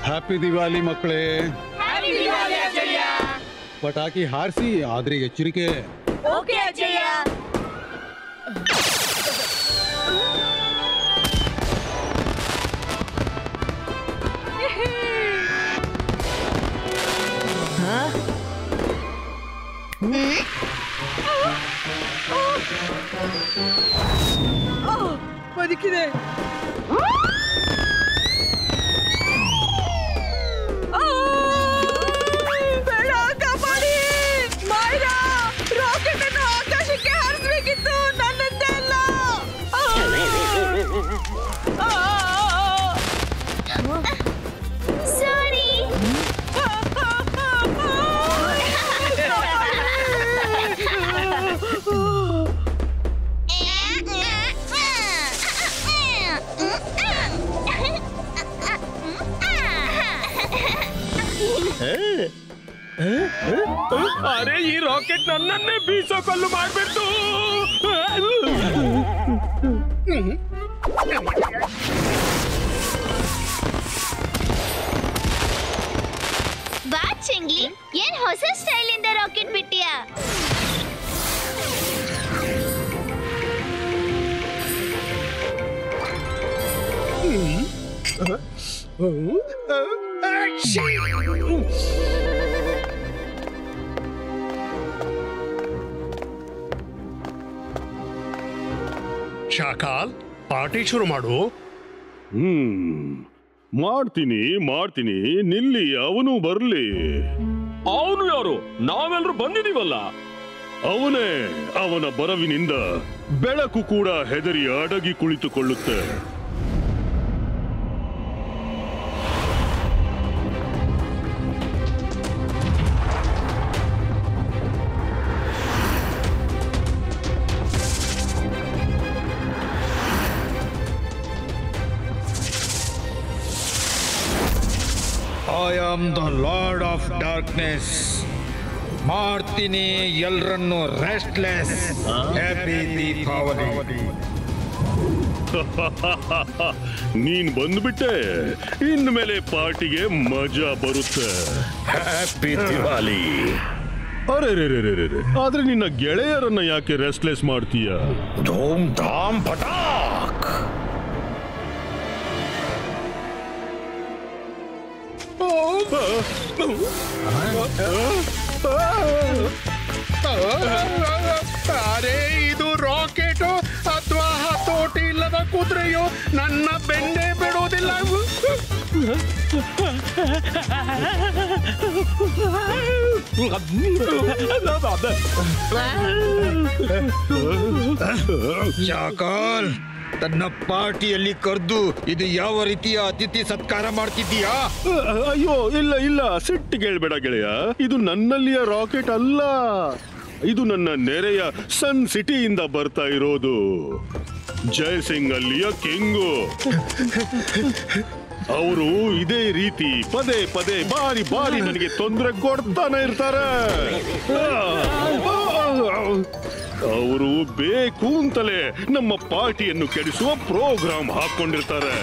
Happy Diwali ಮಕ್ಕಳೇ. ಪಟಾಕಿ ಹಾರಿಸಿ, ಆದ್ರೆ ಎಚ್ಚರಿಕೆ. ಓಕೆ ಅಜಯ್ಯ. ಬದುಕಿದೆ. ಬೇಡ, ಕಾಪಾಡಿ. ಮಾಯ್ರಾ, ರಾಕೆಟ್ ಅನ್ನು ಆಕಾಶಕ್ಕೆ ಹಾರಿಸಬೇಕಿತ್ತು, ನನ್ನಂತೆ ಅಲ್ಲ. ಸಾರಿ. ಅರೆ, ಈ ರಾಕೆಟ್ ನನ್ನನ್ನೇ ಬೀಸೋ ಕಲ್ಲು ಮಾಡ್ಬಿಡ್ತು. ಬಾ ಚಿಂಗ್ಲಿ, ಏನ್ ಹೊಸ ಸ್ಟೈಲ್ ಇಂದ ರಾಕೆಟ್ ಬಿಟ್ಟಿಯಾ? ಶಾಕಾಲ್, ಪಾರ್ಟಿ ಶುರು ಮಾಡು. ಮಾಡ್ತೀನಿ. ನಿಲ್ಲಿ, ಅವನು ಬರ್ಲಿ. ಅವನು ಯಾರು? ನಾವೆಲ್ಲರೂ ಬಂದಿದೀವಲ್ಲ. ಅವನೇ. ಅವನ ಬರವಿನಿಂದ ಬೆಳಕು ಕೂಡ ಹೆದರಿ ಅಡಗಿ ಕುಳಿತುಕೊಳ್ಳುತ್ತೆ. I am the Lord of Darkness. ಮಾಡ್ತೀನಿ ಎಲ್ಲರನ್ನು ರೆಸ್ಟ್ಲೆಸ್. ಹ್ಯಾಪಿ ದೀಪಾವಳಿ. ನೀನ್ ಬಂದ್ಬಿಟ್ಟೆ, ಇನ್ಮೇಲೆ ಪಾರ್ಟಿಗೆ ಮಜಾ ಬರುತ್ತೆ. ಹ್ಯಾಪಿ ದಿವಾಲಿ. ಅರೆ, ಆದ್ರೆ ನಿನ್ನ ಗೆಳೆಯರನ್ನ ಯಾಕೆ ರೆಸ್ಟ್ಲೆಸ್ ಮಾಡ್ತೀಯ? ಧೂಮ್ ಧಾಮ್ ಪಟಾಕ್. ಅರೆ, ಇದು ರಾಕೆಟ್ ಅಥವಾ ಹತೋಟಿ ಇಲ್ಲದ ಕುದುರೆಯೋ? ನನ್ನ ಬೆನ್ನೆ ಬಿಡೋದಿಲ್ಲ. ಶಾಕಾಲ್, ತನ್ನ ಪಾರ್ಟಿಯಲ್ಲಿ ಕರೆದು ಇದು ಯಾವ ರೀತಿಯ ಅತಿಥಿ ಸತ್ಕಾರ ಮಾಡ್ತಿದ್ದೀಯಾ? ಅಯ್ಯೋ, ಇಲ್ಲ, ಸಿಟ್ಟಿಗೇಳ್ಬೇಡ ಗೆಳೆಯ. ಇದು ನನ್ನಲ್ಲಿಯ ರಾಕೆಟ್ ಅಲ್ಲ. ಇದು ನನ್ನ ನೆರೆಯ ಸನ್ ಸಿಟಿಯಿಂದ ಬರ್ತಾ ಇರೋದು. ಜಯಸಿಂಗ್ ಅಲ್ಲಿಯ ಕಿಂಗು. ಅವರು ಇದೇ ರೀತಿ ಪದೇ ಬಾರಿ ನನಗೆ ತೊಂದರೆ ಕೊಡ್ತಾನೆ ಇರ್ತಾರೆ. ಅವರು ಬೇಕು ಅಂತಲೇ ನಮ್ಮ ಪಾರ್ಟಿಯನ್ನು ಕೆಡಿಸುವ ಪ್ರೋಗ್ರಾಮ್ ಹಾಕೊಂಡಿರ್ತಾರೆ.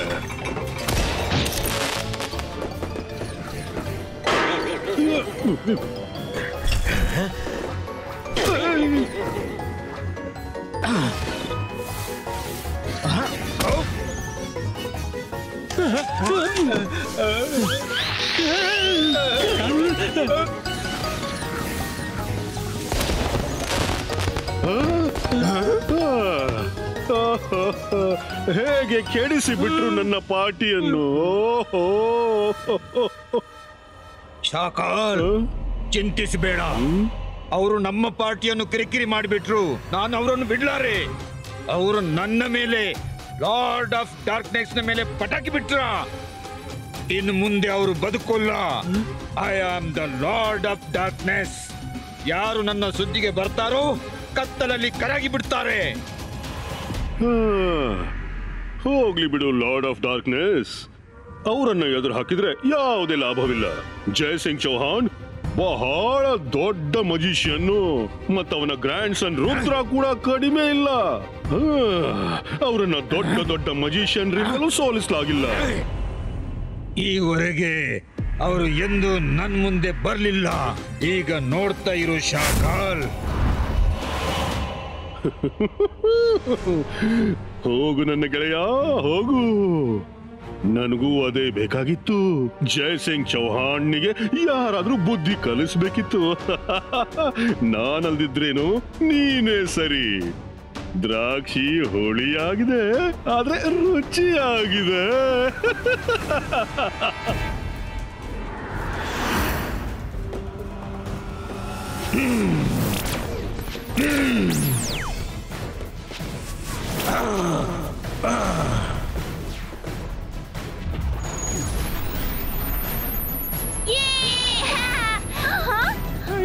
ಹೇಗೆ ಕೆಡಿಸಿ ಬಿಟ್ರು ನನ್ನ ಪಾರ್ಟಿಯನ್ನು. ಶಾಕಾಲ್, ಚಿಂತಿಸಬೇಡ. ಅವರು ನಮ್ಮ ಪಾರ್ಟಿಯನ್ನು ಕಿರಿಕಿರಿ ಮಾಡಿಬಿಟ್ರು. ನಾನು ಅವರನ್ನು ಬಿಡ್ಲಾರೆ. ಅವರು ನನ್ನ ಮೇಲೆ, ಲಾರ್ಡ್ ಆಫ್ ಡಾರ್ಕ್ನೆಸ್ ನ ಮೇಲೆ ಪಟಾಕಿ ಬಿಟ್ರ. ಇನ್ನು ಮುಂದೆ ಅವರು ಬದುಕೋಲ್ಲ. I am the lord of darkness. ಯಾರು ನನ್ನ ಸುದ್ದಿಗೆ ಬರ್ತಾರೋ ಕತ್ತಲಲ್ಲಿ ಕರಗಿ ಬಿಡ್ತಾರೆ. ಹೋಗ್ಲಿ ಬಿಡು ಲಾರ್ಡ್ ಆಫ್ ಡಾರ್ಕ್ನೆಸ್. ಅವರನ್ನ ಎದುರು ಹಾಕಿದ್ರೆ ಯಾವುದೇ ಲಾಭವಿಲ್ಲ. ಜಯಸಿಂಗ್ ಚೌಹಾಣ್, ಬಹಳ ದೊಡ್ಡ ಮಜಿಷಿಯನ್ನು ಮತ್ತವನ ಗ್ರ್ಯಾಂಡ್ ಸನ್ ರುದ್ರ ಕೂಡ ಕಡಿಮೆ ಇಲ್ಲ. ಅವರನ್ನ ದೊಡ್ಡ ದೊಡ್ಡ ಮಜಿಷಿಯನ್ರಿಂದಲೂ ಸೋಲಿಸಲಾಗಿಲ್ಲ. ಈವರೆಗೆ ಅವರು ಎಂದು ನನ್ ಮುಂದೆ ಬರ್ಲಿಲ್ಲ. ಈಗ ನೋಡ್ತಾ ಇರೋ ಶಾಕಾಲ್. ಹೋಗು ನನ್ನ ಗೆಳೆಯ, ಹೋಗು. ನನಗೂ ಅದೇ ಬೇಕಾಗಿತ್ತು. ಜಯಸಿಂಗ್ ಚೌಹಾಣ್ನಿಗೆ ಯಾರಾದ್ರೂ ಬುದ್ಧಿ ಕಲಿಸ್ಬೇಕಿತ್ತು. ನಾನಲ್ದಿದ್ರೇನು, ನೀನೇ ಸರಿ. ದ್ರಾಕ್ಷಿ ಹುಳಿಯಾಗಿದೆ, ಆದ್ರೆ ರುಚಿಯಾಗಿದೆ.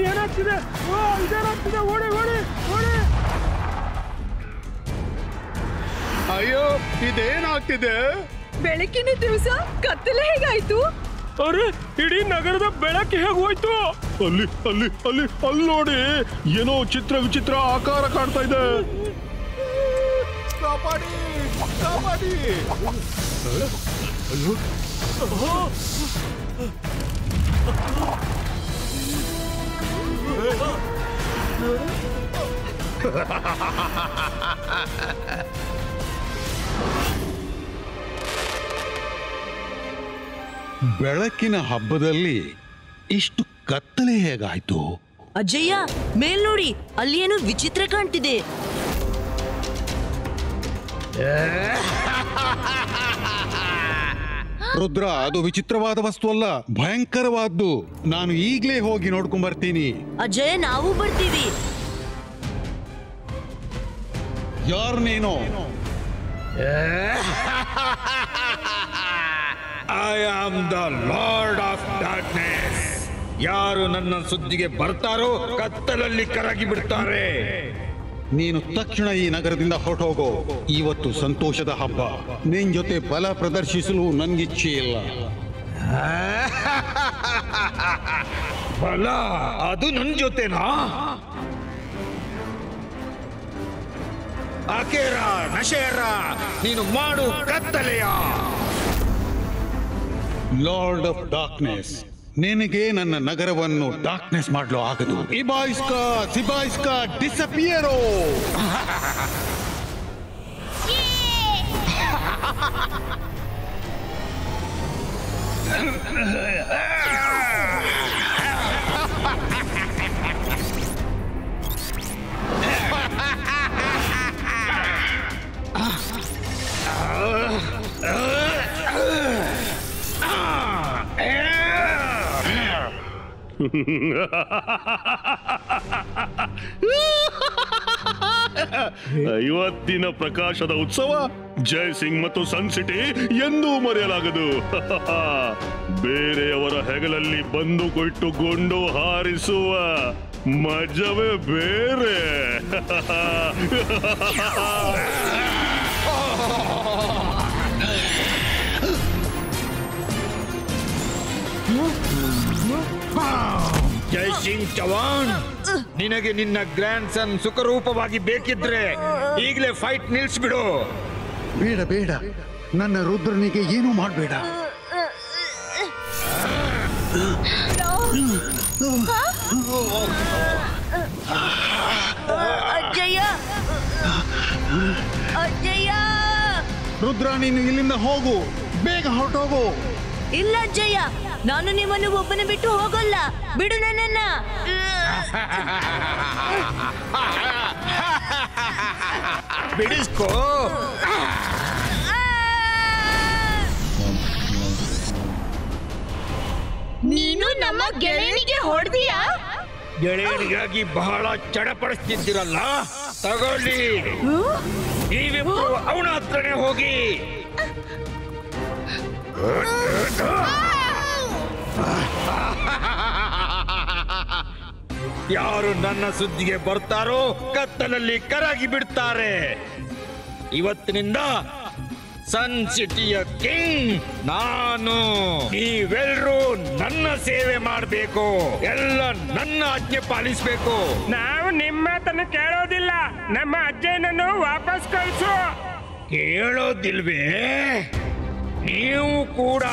ಏನಾಗ್ತಿದೆ? ಇದೇನಾಗ್ತಿದೆ? ಓಡಿ ಓಡಿ ಓಡಿ! ಅಯ್ಯೋ, ಇದೇನಾಗ್ತಿದೆ? ಬೆಳಕಿನ ದಿವಸ ಕತ್ತಲೆ ಹೇಗಾಯ್ತು? ಅರೆ, ಇಡೀ ನಗರದ ಬೆಳಕು ಹೇಗೆ ಹೋಯ್ತು? ಅಲ್ಲಿ ಅಲ್ಲಿ ಅಲ್ಲಿ ಅಲ್ಲಿ ನೋಡಿ, ಏನೋ ಚಿತ್ರ ವಿಚಿತ್ರ ಆಕಾರ ಕಾಣ್ತಾ ಇದೆ. ಕಾಪಾಡಿ, ಕಾಪಾಡಿ! ಬೆಳಕಿನ ಹಬ್ಬದಲ್ಲಿ ಇಷ್ಟು ಕತ್ತಲೆ ಹೇಗಾಯ್ತು? ಅಜ್ಜಯ್ಯ, ಮೇಲ್ ನೋಡಿ, ಅಲ್ಲಿ ಏನೋ ವಿಚಿತ್ರ ಕಾಣ್ತಿದೆ. ರುದ್ರ, ಅದು ವಿಚಿತ್ರವಾದ ವಸ್ತು ಅಲ್ಲ, ಭಯಂಕರವಾದ್ದು. ನಾನು ಈಗ್ಲೇ ಹೋಗಿ ನೋಡ್ಕೊಂಡ್ ಬರ್ತೀನಿ. ಅಜ್ಜಯ್ಯ, ನಾವು ಬರ್ತೀವಿ. ಯಾರು ನೀನು? I am the lord of darkness. ಯಾರು ನನ್ನ ಸುದ್ದಿಗೆ ಬರ್ತಾರೋ ಕತ್ತಲಲ್ಲಿ ಕರಗಿ ಬಿಡ್ತಾರೆ. ನೀನು ತಕ್ಷಣ ಈ ನಗರದಿಂದ ಹೊರಟೋಗೋ. ಇವತ್ತು ಸಂತೋಷದ ಹಬ್ಬ. ನಿನ್ ಜೊತೆ ಬಲ ಪ್ರದರ್ಶಿಸಲು ನನ್ಗಿಚ್ಛೆ ಇಲ್ಲ. ಬಲ? ಅದು ನನ್ ಜೊತೆನಾ? ಅಕೇರ ನಶೇರ, ನೀನು ಮಾಡು ಕತ್ತಲೆಯ. ಲಾರ್ಡ್ ಆಫ್ ಡಾರ್ಕ್ನೆಸ್, ನಿನಗೆ ನನ್ನ ನಗರವನ್ನು ಡಾರ್ಕ್ನೆಸ್ ಮಾಡಲು ಆಗದು. ಇಬಾಯಿಸ್ಕಾ ಸಿಬಾಯಿಸ್ಕಾ ಡಿಸಪಿಯರೋ. ಇವತ್ತಿನ ಪ್ರಕಾಶದ ಉತ್ಸವ ಜಯಸಿಂಗ್ ಮತ್ತು ಸನ್ ಸಿಟಿ ಎಂದೂ ಮರೆಯಲಾಗದು. ಬೇರೆಯವರ ಹೆಗಲಲ್ಲಿ ಬಂದು ಕೊಟ್ಟು ಗುಂಡು ಹಾರಿಸುವ ಮಜವೇ ಬೇರೆ. ಜೈ ಸಿಂಗ್ ಚೌಹಾಣ್, ನಿನಗೆ ನಿನ್ನ ಗ್ರ್ಯಾಂಡ್ ಸನ್ ಸುಖರೂಪವಾಗಿ ಬೇಕಿದ್ರೆ ಈಗಲೇ ಫೈಟ್ ನಿಲ್ಸ್ಬಿಡು. ಬೇಡ ಬೇಡ, ನನ್ನ ರುದ್ರನಿಗೆ ಏನೂ ಮಾಡಬೇಡ. ಅಜ್ಜಯ್ಯ, ಅಜ್ಜಯ್ಯ! ರುದ್ರ, ನೀನು ಇಲ್ಲಿಂದ ಹೋಗು, ಬೇಗ ಹೊರಟೋಗು. ಇಲ್ಲ ಅಜ್ಜಯ್ಯ, ನಾನು ನಿಮ್ಮನ್ನು ಒಬ್ಬನ ಬಿಟ್ಟು ಹೋಗಲ್ಲ. ಬಿಡು ನನ್ನನ್ನ. ಬಿಡಿಸ್ಕೋ. ನೀನು ನಮ್ಮ ಗೆಳೆಯನಿಗೆ ಹೊಡೆದಿಯಾ? ಗೆಳೆಯನಿಗಾಗಿ ಬಹಳ ಚಡಪಡಿಸ್ತಿದ್ದೀರಲ್ಲ, ತಗೊಳ್ಳಿ. ನೀವಿಬ್ರು ಅವನ ಹತ್ರನೇ ಹೋಗಿ. ಯಾರು ನನ್ನ ಸುದ್ದಿಗೆ ಬರ್ತಾರೋ ಕತ್ತಲಲ್ಲಿ ಕರಗಿ ಬಿಡ್ತಾರೆ. ಇವತ್ತಿನಿಂದ ಸನ್ ಸಿಟಿಯ ಕಿಂಗ್ ನಾನು. ನೀವೆಲ್ಲರೂ ನನ್ನ ಸೇವೆ ಮಾಡಬೇಕು, ಎಲ್ಲ ನನ್ನ ಆಜ್ಞೆ ಪಾಲಿಸಬೇಕು. ನಾವು ನಿಮ್ಮ ಮಾತನ್ನು ಕೇಳೋದಿಲ್ಲ. ನಮ್ಮ ಅಜ್ಜನನ್ನು ವಾಪಸ್ ಕಳಿಸು. ಕೇಳೋದಿಲ್ವೇ? ನೀವು ಕೂಡ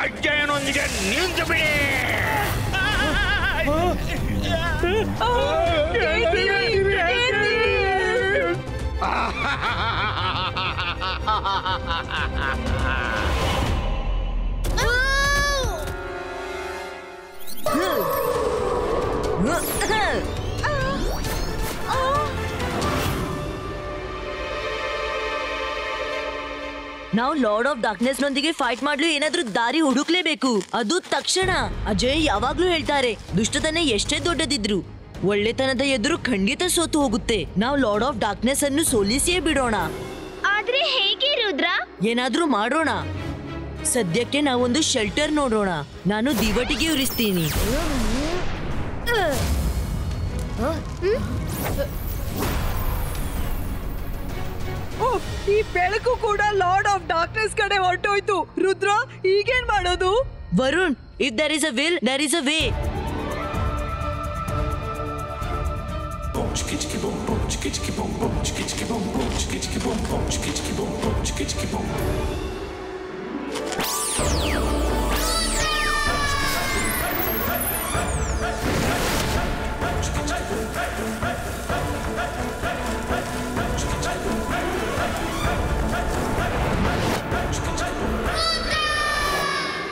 ಅಜ್ಜಯ್ಯನೊಂದಿಗೆ ನಿಂತು ಬಿಡಿ. ನಾವು ಲಾರ್ಡ್ ಆಫ್ ಡಾರ್ಕ್ನೆಸ್ ನೊಂದಿಗೆ ಫೈಟ್ ಮಾಡಲು ಏನಾದ್ರೂ ದಾರಿ ಹುಡುಕ್ಲೇಬೇಕು, ಅದು ತಕ್ಷಣ. ಅಜಯ್ ಯಾವಾಗ್ಲೂ ಹೇಳ್ತಾರೆ, ದುಷ್ಟತನ ಎಷ್ಟೇ ದೊಡ್ಡದಿದ್ರು ಒಳ್ಳೆತನದ ಎದುರು ಖಂಡಿತ ಸೋತು ಹೋಗುತ್ತೆ. ನಾವು ಲಾರ್ಡ್ ಆಫ್ ಡಾರ್ಕ್ನೆಸ್ ಅನ್ನು ಸೋಲಿಸಿಯೇ ಬಿಡೋಣ. ಆದ್ರೆ ಹೇಗೆ ರುದ್ರ? ಏನಾದ್ರೂ ಮಾಡೋಣ. ಸದ್ಯಕ್ಕೆ ನಾವೊಂದು ಶೆಲ್ಟರ್ ನೋಡೋಣ. ನಾನು ದಿವಟಿಗೆ ಉರಿಸ್ತೀನಿ. ಈ ಬೆಳಕು ಕೂಡ ಲಾರ್ಡ್ ಆಫ್ ಡಾರ್ಕ್ನೆಸ್ ಕಡೆ ಹೊರಟೋಯ್ತು. ರುದ್ರ, ಈಗೇನ್ ಮಾಡೋದು? Varun, if there is a will there is a way.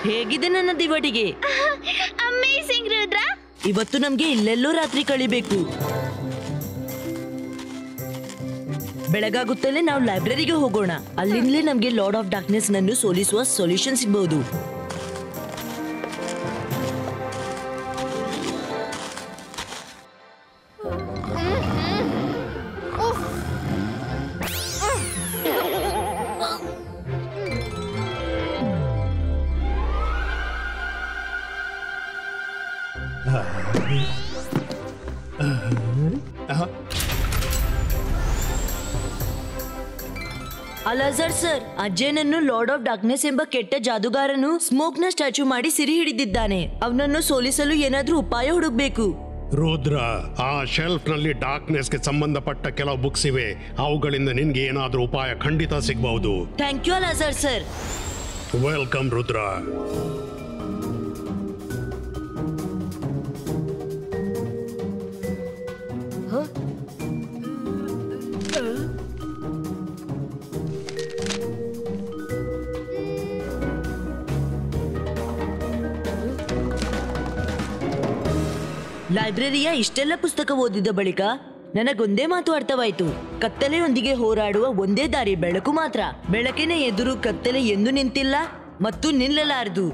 ಹೇಗಿದೆ ನನ್ನ ದಿವಟಿಗೆ? ಅಮೇಜಿಂಗ್ ರುದ್ರ. ಇವತ್ತು ನಮ್ಗೆ ಇಲ್ಲೆಲ್ಲೋ ರಾತ್ರಿ ಕಳಿಬೇಕು. ಬೆಳಗಾಗುತ್ತಲೇ ನಾವು ಲೈಬ್ರರಿಗೆ ಹೋಗೋಣ. ಅಲ್ಲಿಂದಲೇ ನಮ್ಗೆ ಲಾರ್ಡ್ ಆಫ್ ಡಾರ್ಕ್ನೆಸ್ ನನ್ನು ಸೋಲಿಸುವ ಸೊಲ್ಯೂಷನ್ ಸಿಗಬಹುದು. ಅಲಾಜರ್ ಸರ್, ಅಜಯ್ನನ್ನು ಲಾರ್ಡ್ ಆಫ್ ಡಾರ್ಕ್ನೆಸ್ ಎಂಬ ಕೆಟ್ಟ ಜಾದುಗಾರನು ಸ್ಮೋಕ್ ನ ಸ್ಟ್ಯಾಚ್ಯೂ ಮಾಡಿ ಸಿರಿ ಹಿಡಿದಿದ್ದಾನೆ. ಅವನನ್ನು ಸೋಲಿಸಲು ಏನಾದ್ರೂ ಉಪಾಯ ಹುಡುಕ್ಬೇಕು. ರುದ್ರ, ಆ ಶೆಲ್ಫ್ ನಲ್ಲಿ ಡಾರ್ಕ್ನೆಸ್ ಗೆ ಸಂಬಂಧಪಟ್ಟ ಕೆಲವು ಬುಕ್ಸ್ ಇವೆ. ಅವುಗಳಿಂದ ನಿನ್ಗೆ ಏನಾದ್ರೂ ಉಪಾಯ ಖಂಡಿತ ಸಿಗಬಹುದು. Thank you Alazar sir. Welcome Rudra. ಲೈಬ್ರರಿಯ ಇಷ್ಟೆಲ್ಲ ಪುಸ್ತಕ ಓದಿದ ಬಳಿಕ ನನಗೊಂದೇ ಮಾತು ಅರ್ಥವಾಯಿತು. ಕತ್ತಲೆಯೊಂದಿಗೆ ಹೋರಾಡುವ ಒಂದೇ ದಾರಿ ಬೆಳಕು ಮಾತ್ರ. ಬೆಳಕಿನ ಎದುರು ಕತ್ತಲೆ ಎಂದು ನಿಂತಿಲ್ಲ ಮತ್ತು ನಿಲ್ಲಲಾರದು.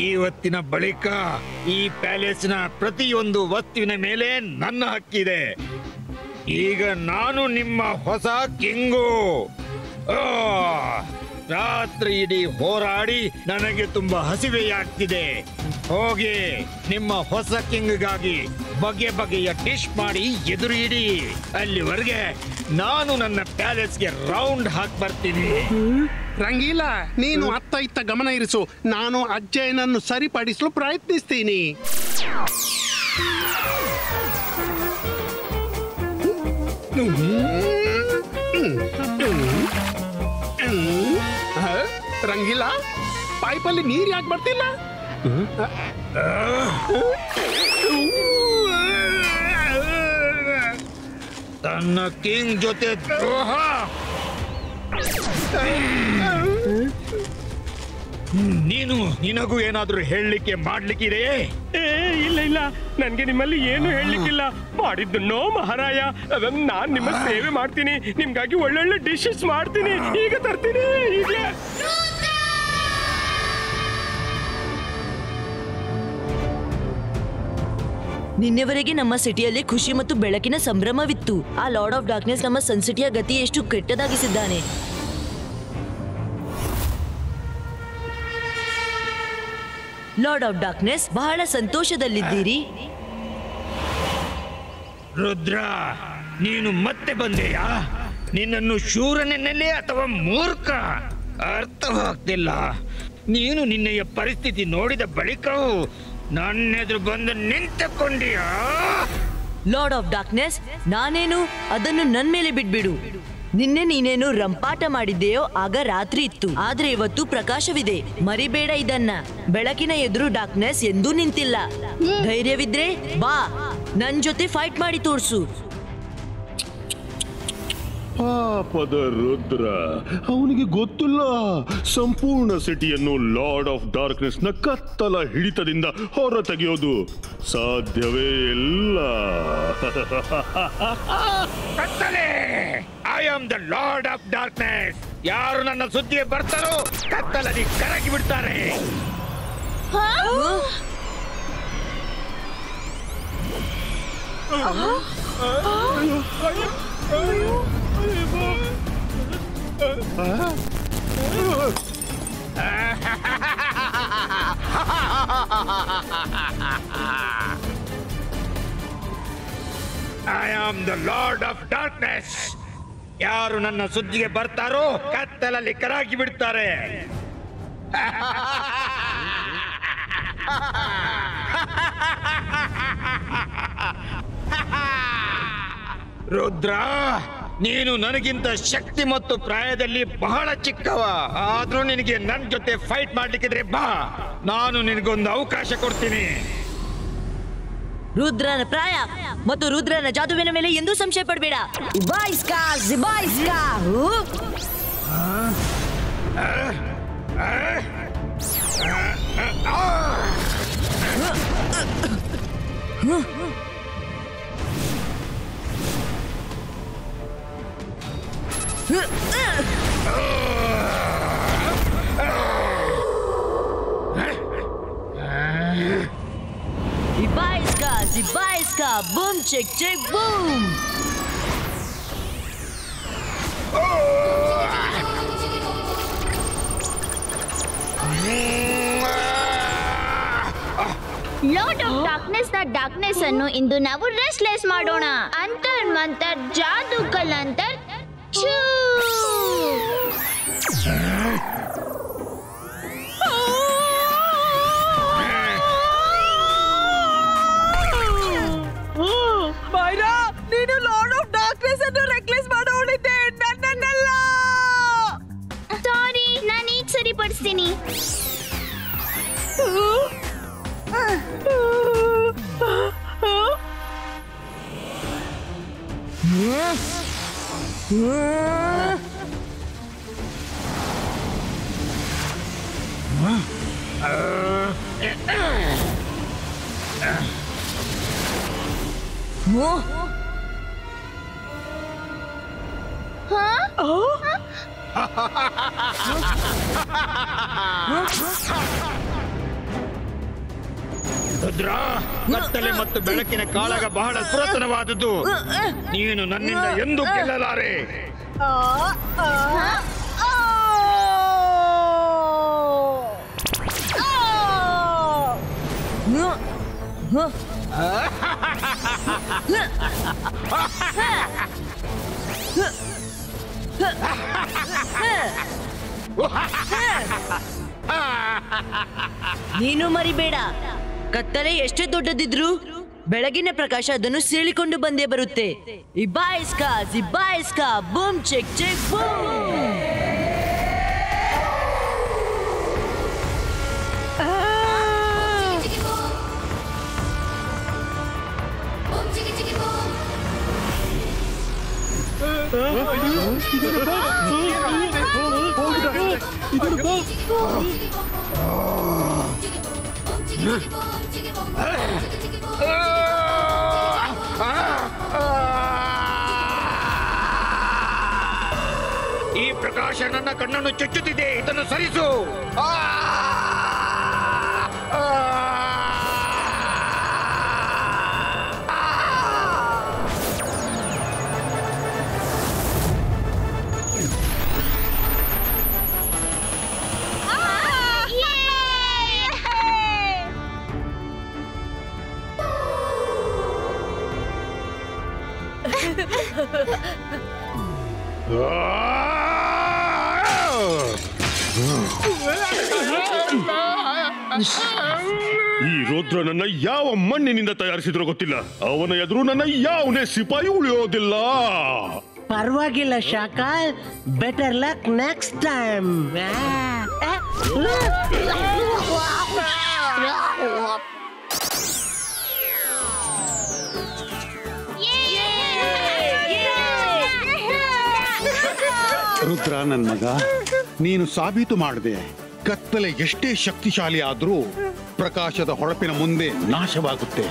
ಇವತ್ತಿನ ಬಳಿಕ ಈ ಪ್ಯಾಲೇಸ್ನ ಪ್ರತಿಯೊಂದು ವಸ್ತುವಿನ ಮೇಲೆ ನನ್ನ ಹಕ್ಕಿದೆ. ಈಗ ನಾನು ನಿಮ್ಮ ಹೊಸ ಕಿಂಗು. ರಾತ್ರಿ ಇಡೀ ಹೋರಾಡಿ ನನಗೆ ತುಂಬಾ ಹಸಿವೆಯಾಗ್ತಿದೆ. ಹೋಗಿ ನಿಮ್ಮ ಹೊಸ ಕಿಂಗ್ಗಾಗಿ ಬಗೆ ಬಗೆಯ ಡಿಶ್ ಮಾಡಿ ಎದುರು ಇಡಿ. ಅಲ್ಲಿವರೆಗೆ ನಾನು ನನ್ನ ಪ್ಯಾಲೇಸ್ಗೆ ರೌಂಡ್ ಹಾಕಿ ಬರ್ತೀನಿ. ರಂಗೀಲ, ನೀನು ಅತ್ತ ಇತ್ತ ಗಮನ ಇರಿಸು. ನಾನು ಅಜ್ಜಯ್ಯನನ್ನು ಸರಿಪಡಿಸಲು ಪ್ರಯತ್ನಿಸ್ತೀನಿ. ರಂಗೀಲ, ಪೈಪಲ್ಲಿ ನೀರು ಯಾಕೆ ಬರ್ತಿಲ್ಲ? ತನ್ನ ಕಿಂಗ್ ಜೊತೆ ದ್ರೋಹ. ನಿನಗೂ ಏನಾದ್ರೂ ಹೇಳಲಿಕ್ಕೆ ಮಾಡ್ಲಿಕ್ಕಿದೆಯೇ? ಇಲ್ಲ ಇಲ್ಲ, ನನ್ಗೆ ನಿಮ್ಮಲ್ಲಿ ಏನು ಹೇಳಲಿಕ್ಕಿಲ್ಲ. ಮಾಡಿದ್ದನ್ನೋ ಮಹಾರಾಯ. ನಾನ್ ನಿಮ್ಮ ಸೇವೆ ಮಾಡ್ತೀನಿ. ನಿಮ್ಗಾಗಿ ಒಳ್ಳೊಳ್ಳೆ ಡಿಶಸ್ ಮಾಡ್ತೀನಿ. ಈಗ ತರ್ತೀನಿ. ಈಗಲೇ ನಿನ್ನೆವರೆಗೆ ನಮ್ಮ ಸಿಟಿಯಲ್ಲಿ ಖುಷಿ ಮತ್ತು ಬೆಳಕಿನ ಸಂಭ್ರಮವಿತ್ತು. ಆ ಲಾರ್ಡ್ ಆಫ್ ಡಾರ್ಕ್ನೆಸ್ ನಮ್ಮ ಸನ್ಸಿಟಿಯ ಗತಿ ಎಷ್ಟು ಕೆಟ್ಟದಾಗಿಸಿದ್ದಾನೆ. ಲಾರ್ಡ್ ಆಫ್ ಡಾರ್ಕ್ನೆಸ್, ಬಹಳ ಸಂತೋಷದಲ್ಲಿದ್ದೀರಿ. ರುದ್ರ, ನೀನು ಮತ್ತೆ ಬಂದೆಯಾ? ನಿನ್ನನ್ನು ಶೂರನೆನ್ನಲೇ ಅಥವಾ ಮೂರ್ಖ ಅರ್ಥವಾಗ್ತಿಲ್ಲ. ನೀನು ನಿನ್ನೆಯ ಪರಿಸ್ಥಿತಿ ನೋಡಿದ ಬಳಿಕವೂ ನನ್ನೆದುರು ಬಂದು ನಿಂತುಕೊಂಡಿಯಾ? ಲಾರ್ಡ್ ಆಫ್ ಡಾರ್ಕ್ನೆಸ್, ನಾನೇನು ಅದನ್ನು ನನ್ ಮೇಲೆ ಬಿಟ್ಬಿಡು. ನಿನ್ನೆ ನೀನೇನು ರಂಪಾಟ ಮಾಡಿದ್ದೆಯೋ ಆಗ ರಾತ್ರಿ ಇತ್ತು, ಆದ್ರೆ ಇವತ್ತು ಪ್ರಕಾಶವಿದೆ. ಮರಿಬೇಡ ಇದನ್ನ. ಬೆಳಕಿನ ಎದುರು ಡಾರ್ಕ್ನೆಸ್ ಎಂದೂ ನಿಂತಿಲ್ಲ. ಧೈರ್ಯವಿದ್ರೆ ಬಾ, ನನ್ ಜೊತೆ ಫೈಟ್ ಮಾಡಿ ತೋರ್ಸು. ಪಾಪದ ರುದ್ರ, ಅವನಿಗೆ ಗೊತ್ತಿಲ್ಲ ಸಂಪೂರ್ಣ ಸಿಟಿಯನ್ನು ಲಾರ್ಡ್ ಆಫ್ ಡಾರ್ಕ್ನೆಸ್ ನ ಕತ್ತಲ ಹಿಡಿತದಿಂದ ಹೊರ ತೆಗೆಯೋದು ಸಾಧ್ಯವೇ ಇಲ್ಲ. ಕತ್ತಲೆ, I am the lord of darkness. ಯಾರು ನನ್ನ ಸುದ್ದಿಗೆ ಬರ್ತಾರೋ ಕತ್ತಲಲ್ಲಿ ಕರಗಿ ಬಿಡ್ತಾರೆ. I am the lord of darkness. ಯಾರು ನನ್ನ ಸುದ್ದಿಗೆ ಬರ್ತಾರೋ ಕತ್ತಲಲ್ಲಿ ಕರಗಿ ಬಿಡ್ತಾರೆ. ರುದ್ರ, ನೀನು ನನಗಿಂತ ಶಕ್ತಿ ಮತ್ತು ಪ್ರಾಯದಲ್ಲಿ ಬಹಳ ಚಿಕ್ಕವ. ಆದ್ರೂ ನಿನಗೆ ನನ್ನ ಜೊತೆ ಫೈಟ್ ಮಾಡ್ಲಿಕ್ಕಿದ್ರೆ ಬಾ, ನಾನು ನಿನಗೊಂದು ಅವಕಾಶ ಕೊಡ್ತೀನಿ. ರುದ್ರನ ಪ್ರಾಯ ಮತ್ತು ರುದ್ರನ ಜಾದುವಿನ ಮೇಲೆ ಎಂದೂ ಸಂಶಯ ಪಡಬೇಡ. Zibaiska, boom, check, check, boom. Lord of darkness ನ ಡಾರ್ಕ್ನೆಸ್ ಅನ್ನು ಇಂದು ನಾವು ರೆಸ್ಟ್ಲೆಸ್ ಮಾಡೋಣ. ಅಂತರ್ ಮಂತರ್ ಜಾದೂ ಕಲಂತರ್ ಛೂ. ಮೈರಾ, ನೀನು ಲಾರ್ಡ್ ಆಫ್ ಡಾರ್ಕ್ನೆಸ್ ಅನ್ನು ರೆಕ್ಲೆಸ್ ಮಾಡೋಳಿದ್ದೆ, ನನ್ನನ್ನಲ್ಲ. ಸಾರಿ, ನಾನು ಈಗ ಸರಿಪಡಿಸ್ತೀನಿ. ರುದ್ರ, ಕತ್ತಲೆ ಮತ್ತು ಬೆಳಕಿನ ಕಾಳಗ ಬಹಳ ಪುರಾತನವಾದದ್ದು. ನೀನು ನನ್ನಿಂದ ಎಂದೂ ಗೆಲ್ಲಲಾರೆ. ನೀನು ಮರಿಬೇಡ, ಕತ್ತಲೆ ಎಷ್ಟೇ ದೊಡ್ಡದಿದ್ರು ಬೆಳಗಿನ ಪ್ರಕಾಶ ಅದನ್ನು ಸೀಳಿಕೊಂಡು ಬಂದೇ ಬರುತ್ತೆ. ಇಬಾಯಿಸ್ಕಾ ಜಿಬಾಯಿಸ್ಕಾ ಬೂಮ್ ಚೆಕ್ ಚೆಕ್ ಬೂಮ್. ಈ ಪ್ರಕಾಶ ನನ್ನ ಕಣ್ಣನ್ನು ಚುಚ್ಚುತ್ತಿದೆ, ಇದನ್ನು ಸರಿಸು. ಈ ರುದ್ರನನ್ನ ಯಾವ ಮಣ್ಣಿನಿಂದ ತಯಾರಿಸಿದ್ರೋ ಗೊತ್ತಿಲ್ಲ. ಅವನ ಎದುರು ನನ್ನ ಯಾವುದೇ ಸಿಪಾಯಿ ಉಳಿಯೋದಿಲ್ಲ. ಪರವಾಗಿಲ್ಲ Shakaal, better luck next time. Rudra ನನ್ ಮಗ, ನೀನು ಸಾಬೀತು ಮಾಡಿದೆ, ಕತ್ತಲೆ ಎಷ್ಟೇ ಶಕ್ತಿಶಾಲಿ ಆದ್ರೂ ಪ್ರಕಾಶದ ಹೊಳಪಿನ ಮುಂದೆ ನಾಶವಾಗುತ್ತೆ.